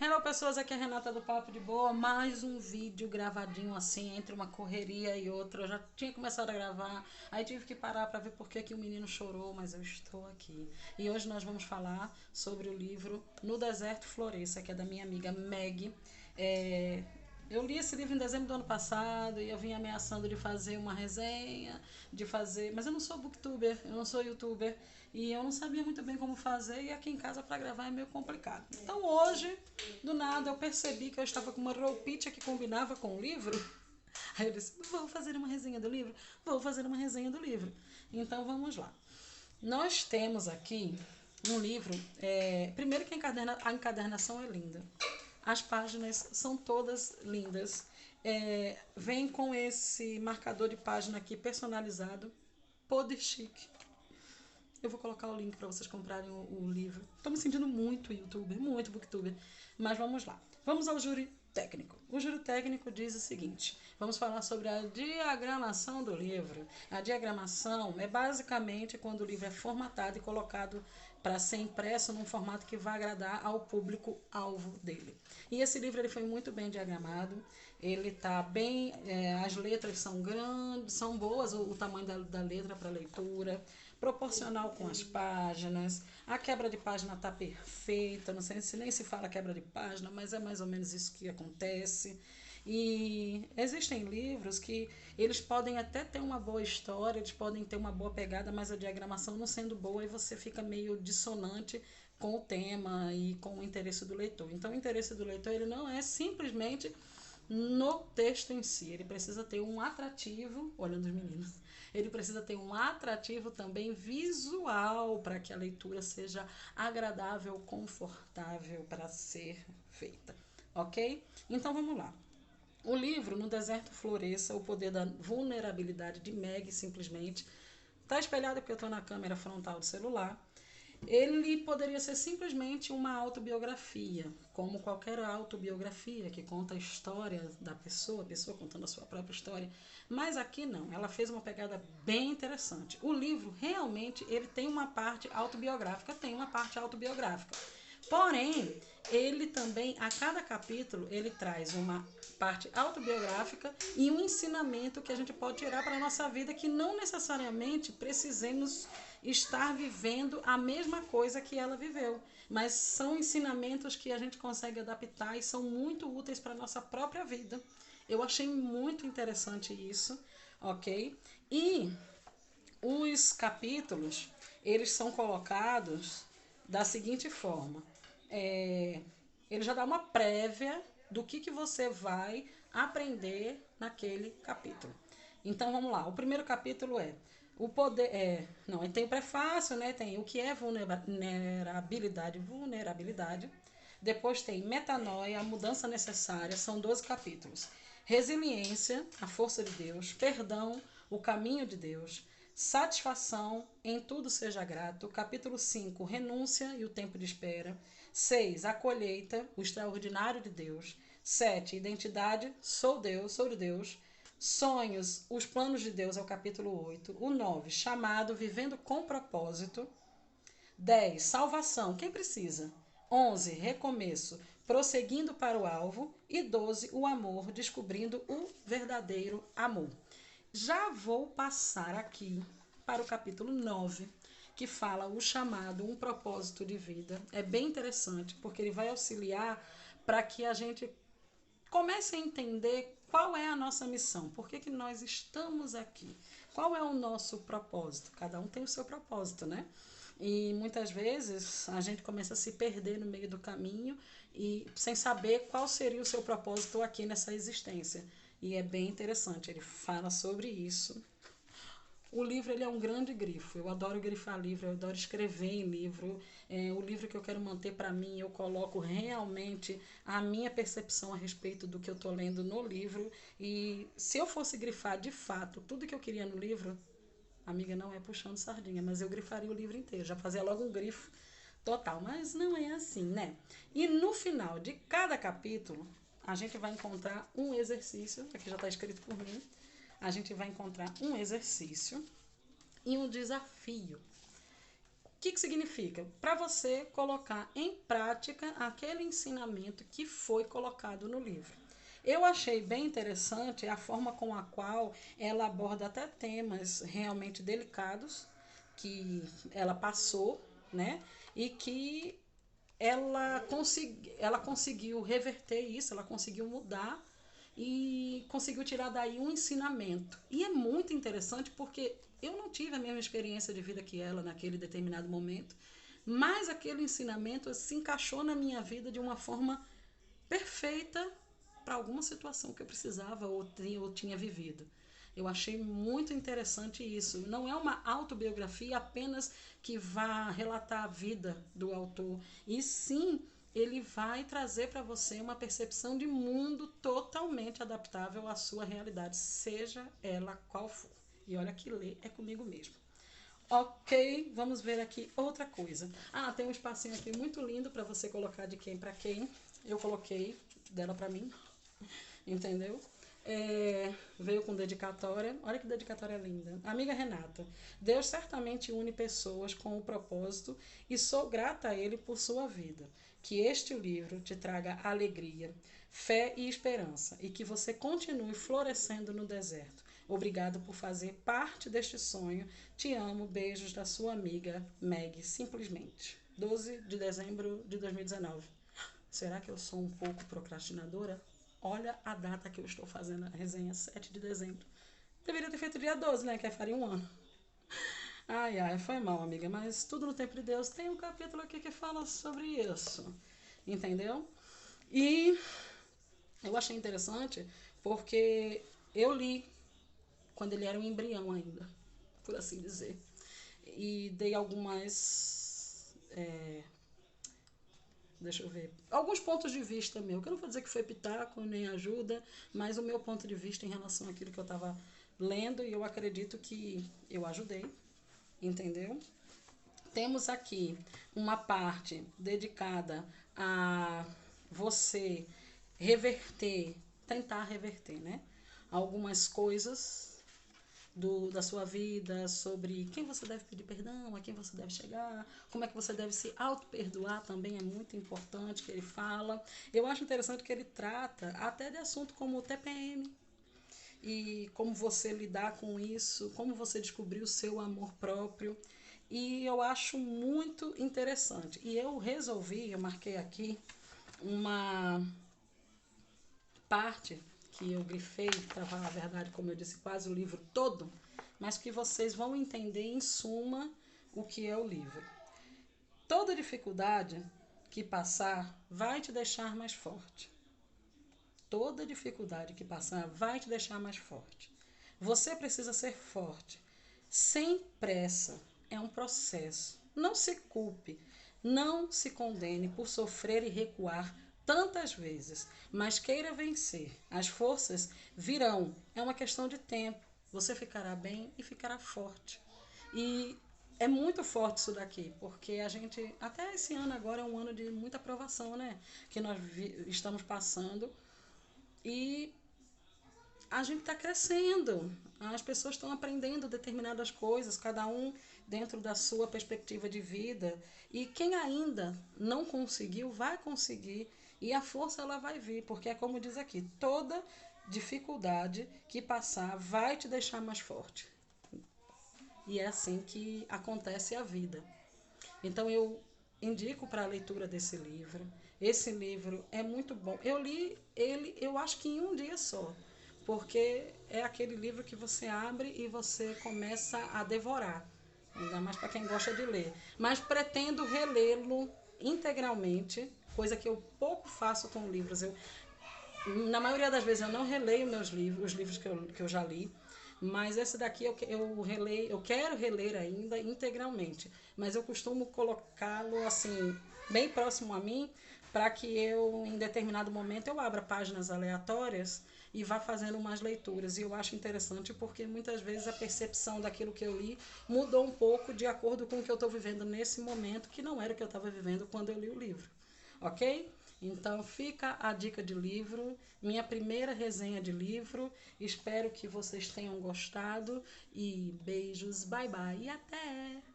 Hello pessoas, aqui é a Renata do Papo de Boa, mais um vídeo gravadinho assim, entre uma correria e outra. Eu já tinha começado a gravar, aí tive que parar para ver por que o menino chorou, mas eu estou aqui. E hoje nós vamos falar sobre o livro No Deserto Floresça, que é da minha amiga Meg. Eu li esse livro em dezembro do ano passado e eu vim ameaçando de fazer uma resenha, mas eu não sou booktuber, eu não sou youtuber e eu não sabia muito bem como fazer e aqui em casa para gravar é meio complicado. Então hoje, do nada, eu percebi que eu estava com uma roupinha que combinava com o livro. Aí eu disse, vou fazer uma resenha do livro? Vou fazer uma resenha do livro. Então vamos lá. Nós temos aqui um livro, primeiro que a encadernação é linda. As páginas são todas lindas. Vem com esse marcador de página aqui personalizado, podre chique. Eu vou colocar o link para vocês comprarem o livro. Estou me sentindo muito youtuber, muito booktuber. Mas vamos lá. Vamos ao júri técnico. O júri técnico diz o seguinte: vamos falar sobre a diagramação do livro. A diagramação é basicamente quando o livro é formatado e colocado para ser impresso num formato que vai agradar ao público-alvo dele. E esse livro ele foi muito bem diagramado. Ele está bem, as letras são grandes, são boas, o tamanho da letra para leitura, proporcional com as páginas, a quebra de página está perfeita, não sei se nem se fala quebra de página, mas é mais ou menos isso que acontece. E existem livros que eles podem até ter uma boa história, eles podem ter uma boa pegada, mas a diagramação não sendo boa, e você fica meio dissonante com o tema e com o interesse do leitor. Então o interesse do leitor ele não é simplesmente no texto em si, ele precisa ter um atrativo, olhando os meninos, ele precisa ter um atrativo também visual para que a leitura seja agradável, confortável para ser feita, ok? Então vamos lá. O livro No Deserto Floresça, O Poder da Vulnerabilidade, de Meg, simplesmente, está espelhado porque eu estou na câmera frontal do celular. Ele poderia ser simplesmente uma autobiografia, como qualquer autobiografia que conta a história da pessoa, a pessoa contando a sua própria história. Mas aqui não, ela fez uma pegada bem interessante. O livro realmente ele tem uma parte autobiográfica, Porém, ele também, a cada capítulo, ele traz uma parte autobiográfica e um ensinamento que a gente pode tirar para a nossa vida, que não necessariamente precisemos estar vivendo a mesma coisa que ela viveu, mas são ensinamentos que a gente consegue adaptar e são muito úteis para a nossa própria vida. Eu achei muito interessante isso, ok? E os capítulos, eles são colocados da seguinte forma. Ele já dá uma prévia do que você vai aprender naquele capítulo. Então vamos lá. O primeiro capítulo é o poder. Não, tem o prefácio, né? Tem o que é vulnerabilidade. Depois tem metanoia, a mudança necessária. São 12 capítulos. Resiliência, a força de Deus. Perdão, o caminho de Deus. Satisfação, em tudo seja grato. Capítulo 5, renúncia e o tempo de espera. 6, a colheita, o extraordinário de Deus. 7, identidade, sou de Deus. Sonhos, os planos de Deus, é o capítulo 8. O 9, chamado, vivendo com propósito. 10, salvação, quem precisa? 11, recomeço, prosseguindo para o alvo. E 12, o amor, descobrindo o verdadeiro amor. Já vou passar aqui para o capítulo 9, que fala o chamado, um propósito de vida. É bem interessante, porque ele vai auxiliar para que a gente comece a entender qual é a nossa missão, por que nós estamos aqui, qual é o nosso propósito. Cada um tem o seu propósito, né? E muitas vezes a gente começa a se perder no meio do caminho e sem saber qual seria o seu propósito aqui nessa existência. E é bem interessante, ele fala sobre isso. O livro ele é um grande grifo. Eu adoro grifar livro, eu adoro escrever em livro. O livro que eu quero manter para mim, eu coloco realmente a minha percepção a respeito do que eu estou lendo no livro. E se eu fosse grifar de fato tudo que eu queria no livro, amiga, não é puxando sardinha, mas eu grifaria o livro inteiro, já fazia logo um grifo total. Mas não é assim, né? E no final de cada capítulo, a gente vai encontrar um exercício, aqui já está escrito por mim, a gente vai encontrar um exercício e um desafio que significa? Para você colocar em prática aquele ensinamento que foi colocado no livro. Eu achei bem interessante a forma com a qual ela aborda até temas realmente delicados que ela passou, né? E que ela conseguiu reverter isso, ela conseguiu mudar e conseguiu tirar daí um ensinamento. E é muito interessante porque eu não tive a mesma experiência de vida que ela naquele determinado momento, mas aquele ensinamento se encaixou na minha vida de uma forma perfeita para alguma situação que eu precisava ou tinha vivido. Eu achei muito interessante isso. Não é uma autobiografia apenas que vá relatar a vida do autor, e sim ele vai trazer para você uma percepção de mundo totalmente adaptável à sua realidade, seja ela qual for. E olha que ler é comigo mesmo. Ok, vamos ver aqui outra coisa. Tem um espacinho aqui muito lindo para você colocar de quem para quem. Eu coloquei dela para mim, entendeu? Veio com dedicatória. Olha que dedicatória linda. Amiga Renata, Deus certamente une pessoas com o propósito e sou grata a Ele por sua vida. Que este livro te traga alegria, fé e esperança e que você continue florescendo no deserto. Obrigado por fazer parte deste sonho. Te amo. Beijos da sua amiga Meg. Simplesmente. 12 de dezembro de 2019. Será que eu sou um pouco procrastinadora? Olha a data que eu estou fazendo a resenha, 7 de dezembro. Deveria ter feito dia 12, né? Que faria um ano. Ai, foi mal, amiga. Mas tudo no tempo de Deus. Tem um capítulo aqui que fala sobre isso. Entendeu? E eu achei interessante porque eu li quando ele era um embrião ainda, por assim dizer. E dei algumas... deixa eu ver, alguns pontos de vista meu, que eu não vou dizer que foi pitaco nem ajuda, mas o meu ponto de vista em relação àquilo que eu estava lendo, e eu acredito que eu ajudei, entendeu? Temos aqui uma parte dedicada a você reverter, tentar reverter, né? Algumas coisas da sua vida, sobre quem você deve pedir perdão, a quem você deve chegar, como é que você deve se auto-perdoar também é muito importante que ele fala. Eu acho interessante que ele trata até de assunto como o TPM e como você lidar com isso, como você descobrir o seu amor próprio. E eu acho muito interessante. E eu marquei aqui uma parte que eu grifei, para falar a verdade, como eu disse, quase o livro todo, mas que vocês vão entender em suma o que é o livro. Toda dificuldade que passar vai te deixar mais forte. Toda dificuldade que passar vai te deixar mais forte. Você precisa ser forte, sem pressa. É um processo. Não se culpe, não se condene por sofrer e recuar tantas vezes, mas queira vencer. As forças virão. É uma questão de tempo. Você ficará bem e ficará forte. E é muito forte isso daqui, porque a gente, até esse ano agora é um ano de muita provação, né? Que nós estamos passando. E a gente está crescendo, as pessoas estão aprendendo determinadas coisas, cada um dentro da sua perspectiva de vida. E quem ainda não conseguiu, vai conseguir. E a força ela vai vir, porque é como diz aqui, toda dificuldade que passar vai te deixar mais forte. E é assim que acontece a vida. Então eu indico para a leitura desse livro. Esse livro é muito bom. Eu li ele, eu acho que em um dia só, porque é aquele livro que você abre e você começa a devorar, ainda mais para quem gosta de ler. Mas pretendo relê-lo integralmente, coisa que eu pouco faço com livros. Na maioria das vezes eu não releio meus livros, os livros que eu já li, mas esse daqui eu quero reler ainda integralmente, mas eu costumo colocá-lo assim bem próximo a mim, para que eu em determinado momento eu abra páginas aleatórias e vá fazendo umas leituras. E eu acho interessante porque muitas vezes a percepção daquilo que eu li mudou um pouco de acordo com o que eu estou vivendo nesse momento, que não era o que eu estava vivendo quando eu li o livro. Ok? Então fica a dica de livro, minha primeira resenha de livro. Espero que vocês tenham gostado e beijos, bye bye e até!